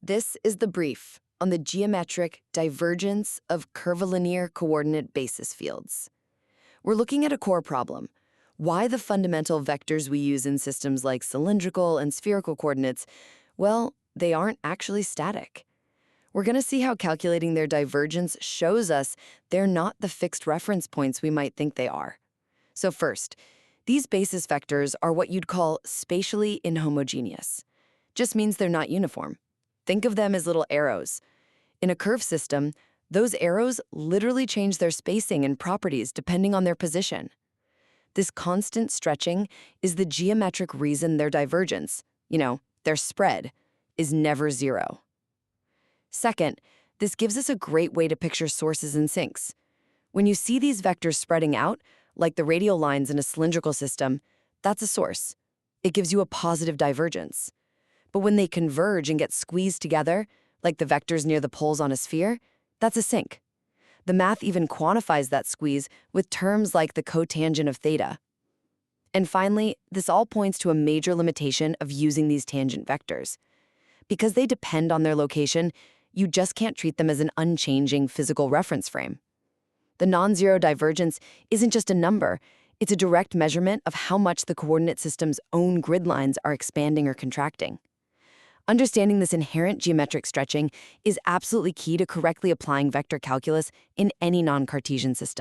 This is the brief on the geometric divergence of curvilinear coordinate basis fields. We're looking at a core problem: why the fundamental vectors we use in systems like cylindrical and spherical coordinates, well, they aren't actually static. We're going to see how calculating their divergence shows us they're not the fixed reference points we might think they are. So first, these basis vectors are what you'd call spatially inhomogeneous. Just means they're not uniform. Think of them as little arrows. In a curve system, those arrows literally change their spacing and properties depending on their position. This constant stretching is the geometric reason their divergence, their spread, is never zero. Second, this gives us a great way to picture sources and sinks. When you see these vectors spreading out, like the radial lines in a cylindrical system, that's a source. It gives you a positive divergence. But when they converge and get squeezed together, like the vectors near the poles on a sphere, that's a sink. The math even quantifies that squeeze with terms like the cotangent of theta. And finally, this all points to a major limitation of using these tangent vectors. Because they depend on their location, you just can't treat them as an unchanging physical reference frame. The non-zero divergence isn't just a number, it's a direct measurement of how much the coordinate system's own grid lines are expanding or contracting. Understanding this inherent geometric stretching is absolutely key to correctly applying vector calculus in any non-Cartesian system.